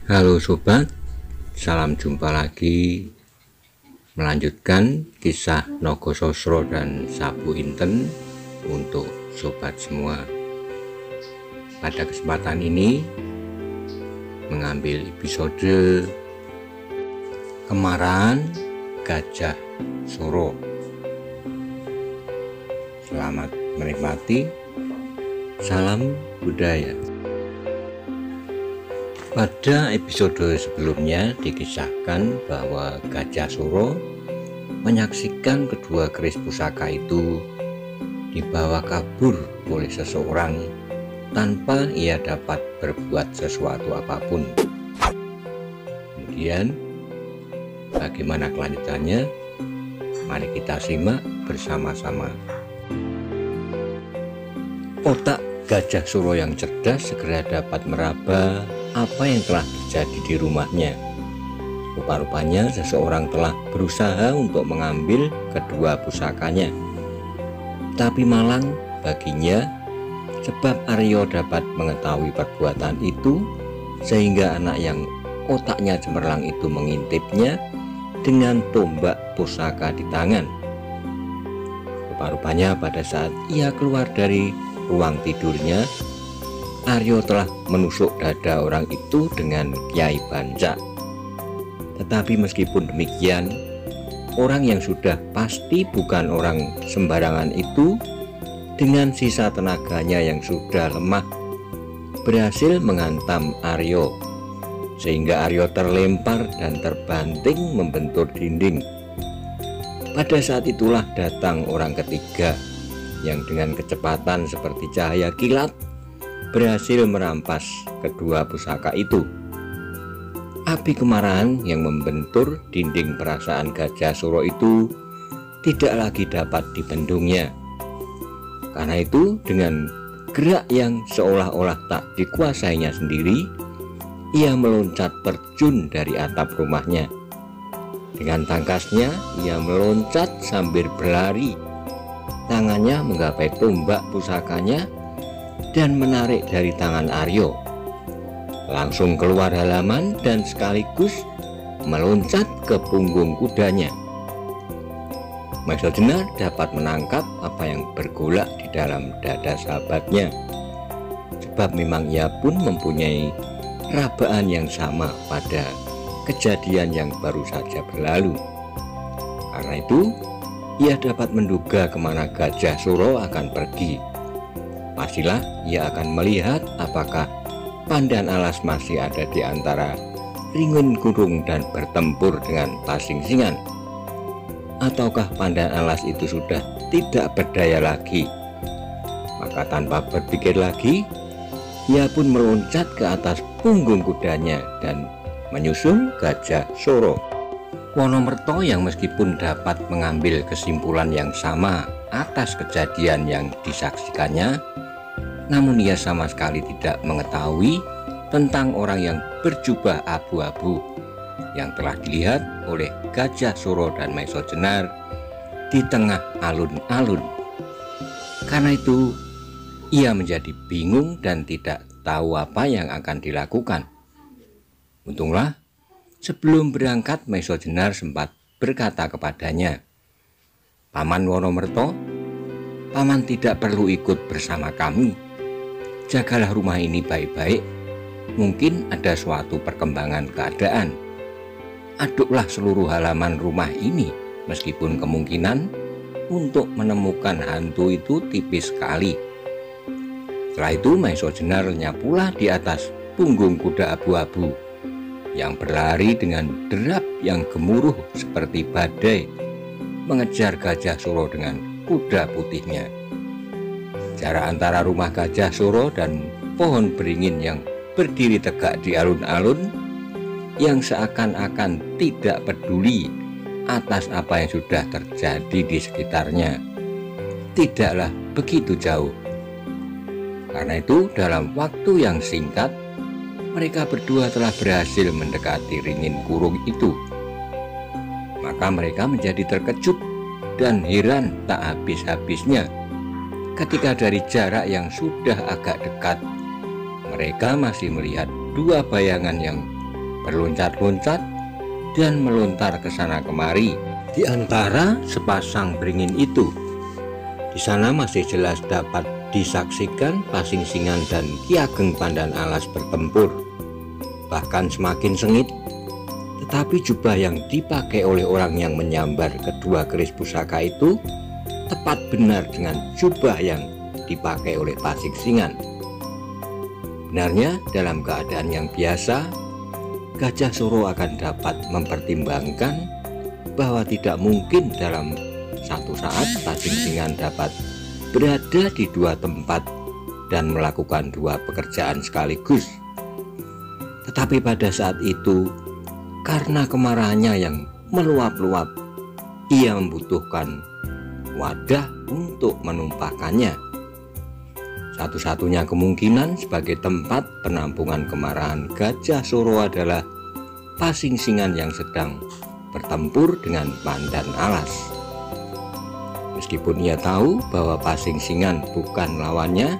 Halo sobat, salam jumpa lagi. Melanjutkan kisah Nogososro dan Sapu Inten untuk sobat semua. Pada kesempatan ini mengambil episode Kemarahan Gajah Suro. Selamat menikmati. Salam budaya. Pada episode sebelumnya dikisahkan bahwa Gajah Suro menyaksikan kedua keris pusaka itu dibawa kabur oleh seseorang tanpa ia dapat berbuat sesuatu apapun. Kemudian bagaimana kelanjutannya? Mari kita simak bersama-sama. Otak Gajah Suro yang cerdas segera dapat meraba apa yang telah terjadi di rumahnya. Rupa-rupanya seseorang telah berusaha untuk mengambil kedua pusakanya. Tapi malang baginya, sebab Aryo dapat mengetahui perbuatan itu, sehingga anak yang otaknya cemerlang itu mengintipnya dengan tombak pusaka di tangan. Rupa-rupanya pada saat ia keluar dari ruang tidurnya, Aryo telah menusuk dada orang itu dengan Kyai Banca. Tetapi meskipun demikian, orang yang sudah pasti bukan orang sembarangan itu dengan sisa tenaganya yang sudah lemah berhasil menghantam Aryo, sehingga Aryo terlempar dan terbanting membentur dinding. Pada saat itulah datang orang ketiga yang dengan kecepatan seperti cahaya kilat berhasil merampas kedua pusaka itu. Api kemarahan yang membentur dinding perasaan Gajah Suro itu tidak lagi dapat dibendungnya. Karena itu, dengan gerak yang seolah-olah tak dikuasainya sendiri, ia meloncat terjun dari atap rumahnya. Dengan tangkasnya ia meloncat sambil berlari. Tangannya menggapai tombak pusakanya dan menarik dari tangan Aryo. Langsung keluar halaman dan sekaligus meloncat ke punggung kudanya. Maisojenar dapat menangkap apa yang bergolak di dalam dada sahabatnya, sebab memang ia pun mempunyai rabaan yang sama pada kejadian yang baru saja berlalu. Karena itu ia dapat menduga kemana Gajah Suro akan pergi. Pastilah ia akan melihat apakah Pandan Alas masih ada di antara Ringun Gurung dan bertempur dengan Pasingsingan, ataukah Pandan Alas itu sudah tidak berdaya lagi. Maka tanpa berpikir lagi, ia pun meloncat ke atas punggung kudanya dan menyusul Gajah Suro. Wonomerto yang meskipun dapat mengambil kesimpulan yang sama atas kejadian yang disaksikannya, namun ia sama sekali tidak mengetahui tentang orang yang berjubah abu-abu yang telah dilihat oleh Gajah Suro dan Maisojenar di tengah alun-alun. Karena itu ia menjadi bingung dan tidak tahu apa yang akan dilakukan. Untunglah sebelum berangkat Maisojenar sempat berkata kepadanya, "Paman Wonomerto, paman tidak perlu ikut bersama kami. Jagalah rumah ini baik-baik, mungkin ada suatu perkembangan keadaan. Aduklah seluruh halaman rumah ini, meskipun kemungkinan untuk menemukan hantu itu tipis sekali." Setelah itu Maisojenar nyapulah di atas punggung kuda abu-abu yang berlari dengan derap yang gemuruh seperti badai mengejar Gajah Suro dengan kuda putihnya. Jarak antara rumah Gajah Suro dan pohon beringin yang berdiri tegak di alun-alun, yang seakan-akan tidak peduli atas apa yang sudah terjadi di sekitarnya, tidaklah begitu jauh. Karena itu dalam waktu yang singkat mereka berdua telah berhasil mendekati Ringin Gurung itu. Maka mereka menjadi terkejut dan heran tak habis-habisnya ketika dari jarak yang sudah agak dekat mereka masih melihat dua bayangan yang berloncat-loncat dan melontar ke sana kemari. Di antara sepasang beringin itu, di sana masih jelas dapat disaksikan Pasing Singan dan Ki Ageng Pandan Alas bertempur. Bahkan semakin sengit, tetapi jubah yang dipakai oleh orang yang menyambar kedua keris pusaka itu tepat benar dengan jubah yang dipakai oleh Pasing Singan. Benarnya dalam keadaan yang biasa, Gajah Suro akan dapat mempertimbangkan bahwa tidak mungkin dalam satu saat Pasing Singan dapat berada di dua tempat dan melakukan dua pekerjaan sekaligus. Tetapi pada saat itu, karena kemarahannya yang meluap-luap, ia membutuhkan wadah untuk menumpahkannya. Satu-satunya kemungkinan sebagai tempat penampungan kemarahan Gajah Suro adalah Pasing Singan yang sedang bertempur dengan Pandan Alas. Meskipun ia tahu bahwa Pasing Singan bukan lawannya,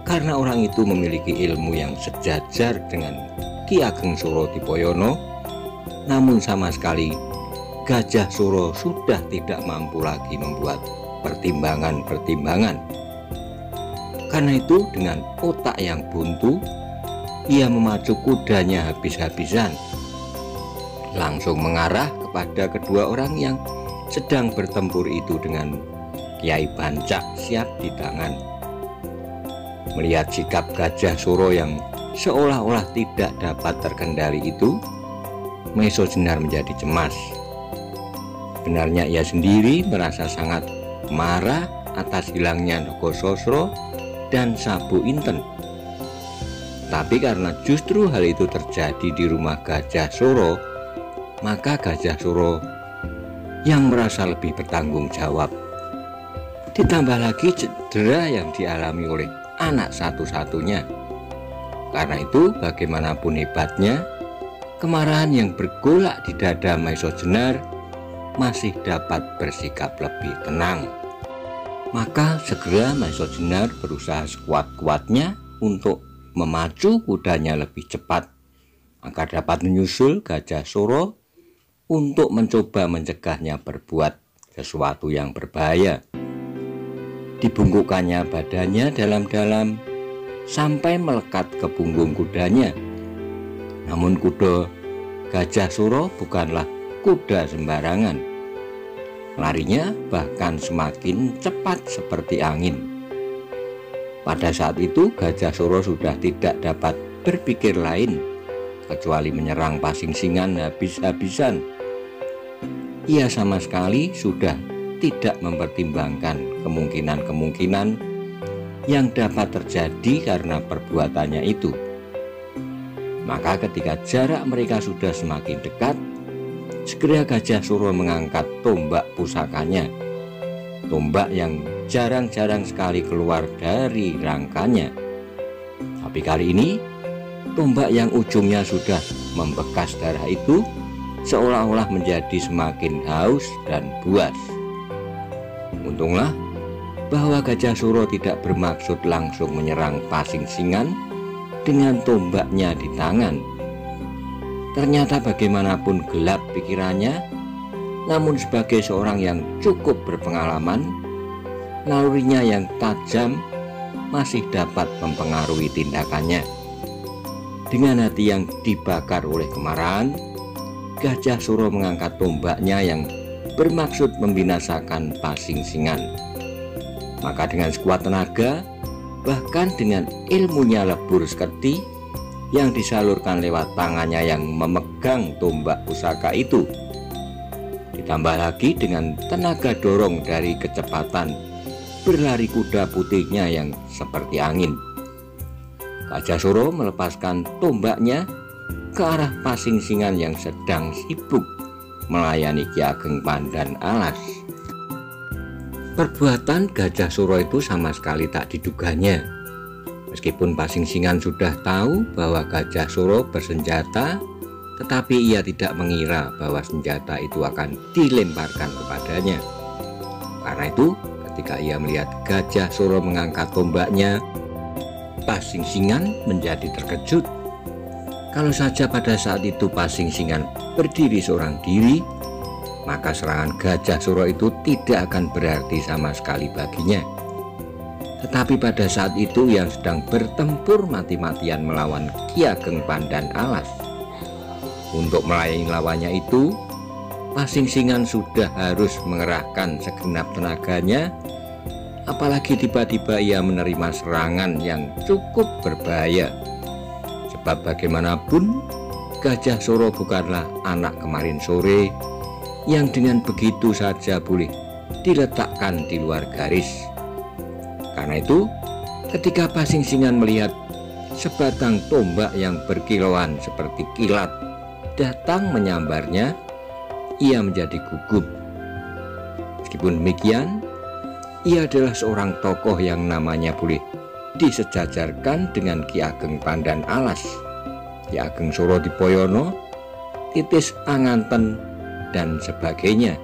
karena orang itu memiliki ilmu yang sejajar dengan Ki Ageng Surodipoyono, namun sama sekali Gajah Suro sudah tidak mampu lagi membuat pertimbangan-pertimbangan. Karena itu dengan otak yang buntu, ia memacu kudanya habis-habisan, langsung mengarah kepada kedua orang yang sedang bertempur itu dengan Kiai Bancak siap di tangan. Melihat sikap Gajah Suro yang seolah-olah tidak dapat terkendali itu, Maiso Jenar menjadi cemas. Benarnya ia sendiri merasa sangat marah atas hilangnya Nogososro dan Sabu Inten. Tapi karena justru hal itu terjadi di rumah Gajah Suro, maka Gajah Suro yang merasa lebih bertanggung jawab. Ditambah lagi cedera yang dialami oleh anak satu-satunya. Karena itu bagaimanapun hebatnya, kemarahan yang bergolak di dada Maiso Jenar masih dapat bersikap lebih tenang. Maka segera Maiso Jenar berusaha sekuat-kuatnya untuk memacu kudanya lebih cepat agar dapat menyusul Gajah Suro untuk mencoba mencegahnya berbuat sesuatu yang berbahaya. Dibungkukkannya badannya dalam-dalam sampai melekat ke punggung kudanya. Namun kuda Gajah Suro bukanlah kuda sembarangan. Larinya bahkan semakin cepat seperti angin. Pada saat itu Gajah Suro sudah tidak dapat berpikir lain kecuali menyerang Pasing Singan habis-habisan. Ia sama sekali sudah tidak mempertimbangkan kemungkinan-kemungkinan yang dapat terjadi karena perbuatannya itu. Maka ketika jarak mereka sudah semakin dekat, segera Gajah Suro mengangkat tombak pusakanya, tombak yang jarang-jarang sekali keluar dari rangkanya. Tapi kali ini tombak yang ujungnya sudah membekas darah itu seolah-olah menjadi semakin haus dan buas. Untunglah bahwa Gajah Suro tidak bermaksud langsung menyerang Pasing Singan dengan tombaknya di tangan. Ternyata bagaimanapun gelap pikirannya, namun sebagai seorang yang cukup berpengalaman, nalurinya yang tajam masih dapat mempengaruhi tindakannya. Dengan hati yang dibakar oleh kemarahan, Gajah Suro mengangkat tombaknya yang bermaksud membinasakan Pasing Singan. Maka dengan sekuat tenaga, bahkan dengan ilmunya lebur seketi yang disalurkan lewat tangannya yang memegang tombak pusaka itu, ditambah lagi dengan tenaga dorong dari kecepatan berlari kuda putihnya yang seperti angin, Gajah Suro melepaskan tombaknya ke arah Pasing Singan yang sedang sibuk melayani Ki Ageng Pandan Alas. Perbuatan Gajah Suro itu sama sekali tak diduganya. Meskipun Pasing Singan sudah tahu bahwa Gajah Suro bersenjata, tetapi ia tidak mengira bahwa senjata itu akan dilemparkan kepadanya. Karena itu, ketika ia melihat Gajah Suro mengangkat tombaknya, Pasing Singan menjadi terkejut. Kalau saja pada saat itu Pasingsingan berdiri seorang diri, maka serangan Gajah Suro itu tidak akan berarti sama sekali baginya. Tetapi pada saat itu yang sedang bertempur mati-matian melawan Ki Ageng Pandan Alas, untuk melayani lawannya itu Pasingsingan sudah harus mengerahkan segenap tenaganya, apalagi tiba-tiba ia menerima serangan yang cukup berbahaya. Sebab bagaimanapun Gajah Suro bukanlah anak kemarin sore yang dengan begitu saja boleh diletakkan di luar garis. Karena itu ketika Pasingsingan melihat sebatang tombak yang berkilauan seperti kilat datang menyambarnya, ia menjadi gugup. Meskipun demikian, ia adalah seorang tokoh yang namanya boleh disejajarkan dengan Ki Ageng Pandan Alas, Ki Ageng Suro Dipoyono, Titis Anganten, dan sebagainya.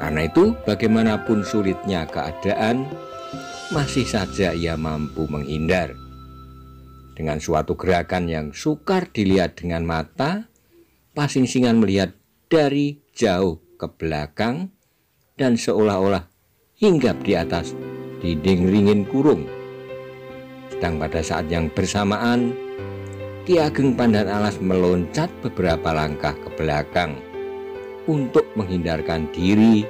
Karena itu bagaimanapun sulitnya keadaan, masih saja ia mampu menghindar. Dengan suatu gerakan yang sukar dilihat dengan mata, Pasingsingan melihat dari jauh ke belakang dan seolah-olah hinggap di atas dinding ringin kurung. Sedang pada saat yang bersamaan, Ki Ageng Pandan Alas meloncat beberapa langkah ke belakang untuk menghindarkan diri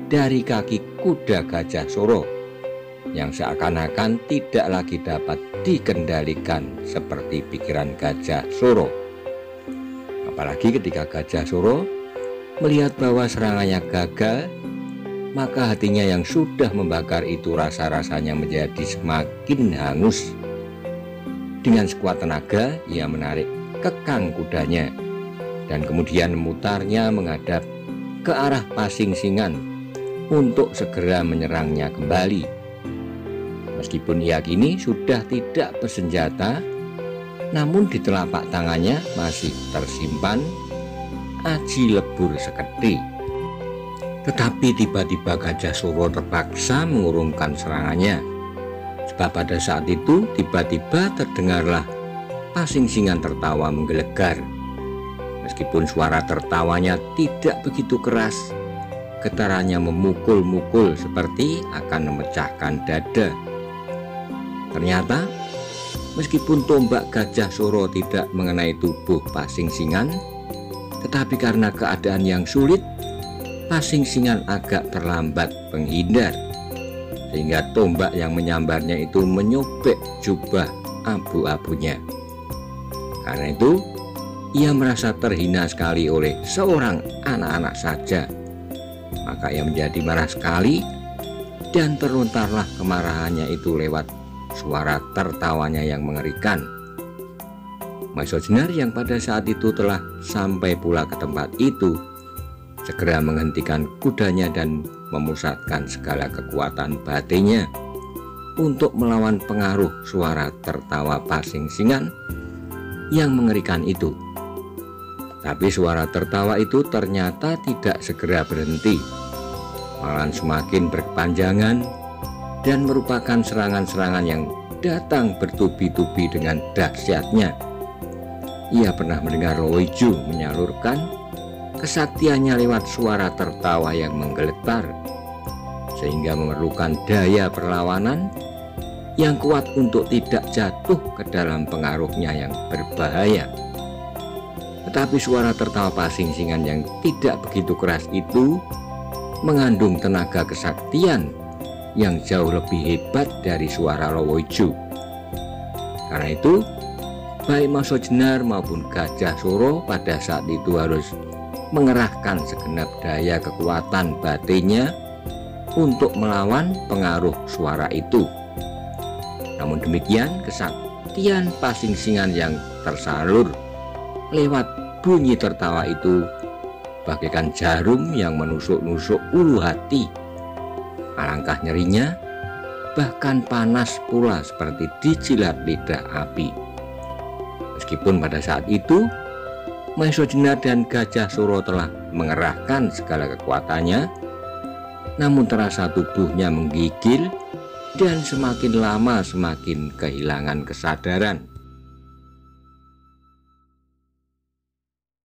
dari kaki kuda Gajah Suro yang seakan-akan tidak lagi dapat dikendalikan seperti pikiran Gajah Suro. Apalagi ketika Gajah Suro melihat bahwa serangannya gagal, maka hatinya yang sudah membakar itu rasa-rasanya menjadi semakin hangus. Dengan sekuat tenaga ia menarik kekang kudanya dan kemudian memutarnya menghadap ke arah Pasingsingan untuk segera menyerangnya kembali. Meskipun ia kini sudah tidak bersenjata, namun di telapak tangannya masih tersimpan aji lebur seketi. Tetapi tiba-tiba Gajah Suro terpaksa mengurungkan serangannya, sebab pada saat itu tiba-tiba terdengarlah Pasingsingan tertawa menggelegar. Meskipun suara tertawanya tidak begitu keras, getarannya memukul-mukul seperti akan memecahkan dada. Ternyata meskipun tombak Gajah Suro tidak mengenai tubuh Pasingsingan, tetapi karena keadaan yang sulit, Pasingsingan agak terlambat menghindar, sehingga tombak yang menyambarnya itu menyobek jubah abu-abunya. Karena itu ia merasa terhina sekali oleh seorang anak-anak saja. Maka ia menjadi marah sekali dan terlontarlah kemarahannya itu lewat suara tertawanya yang mengerikan. Maiso Jenar yang pada saat itu telah sampai pula ke tempat itu segera menghentikan kudanya dan memusatkan segala kekuatan batinnya untuk melawan pengaruh suara tertawa Pasingsingan yang mengerikan itu. Tapi suara tertawa itu ternyata tidak segera berhenti, malah semakin berkepanjangan dan merupakan serangan-serangan yang datang bertubi-tubi dengan dahsyatnya. Ia pernah mendengar Loiju menyalurkan kesaktiannya lewat suara tertawa yang menggeletar, sehingga memerlukan daya perlawanan yang kuat untuk tidak jatuh ke dalam pengaruhnya yang berbahaya. Tetapi suara tertawa Pasingsingan yang tidak begitu keras itu mengandung tenaga kesaktian yang jauh lebih hebat dari suara Loiju. Karena itu baik Maiso Jenar maupun Gajah Suro pada saat itu harus mengerahkan segenap daya kekuatan batinnya untuk melawan pengaruh suara itu. Namun demikian, kesaktian Pasingsingan yang tersalur lewat bunyi tertawa itu bagaikan jarum yang menusuk-nusuk ulu hati. Alangkah nyerinya, bahkan panas pula seperti dijilat lidah api. Meskipun pada saat itu Maiso Jenar dan Gajah Suro telah mengerahkan segala kekuatannya, namun terasa tubuhnya menggigil dan semakin lama semakin kehilangan kesadaran.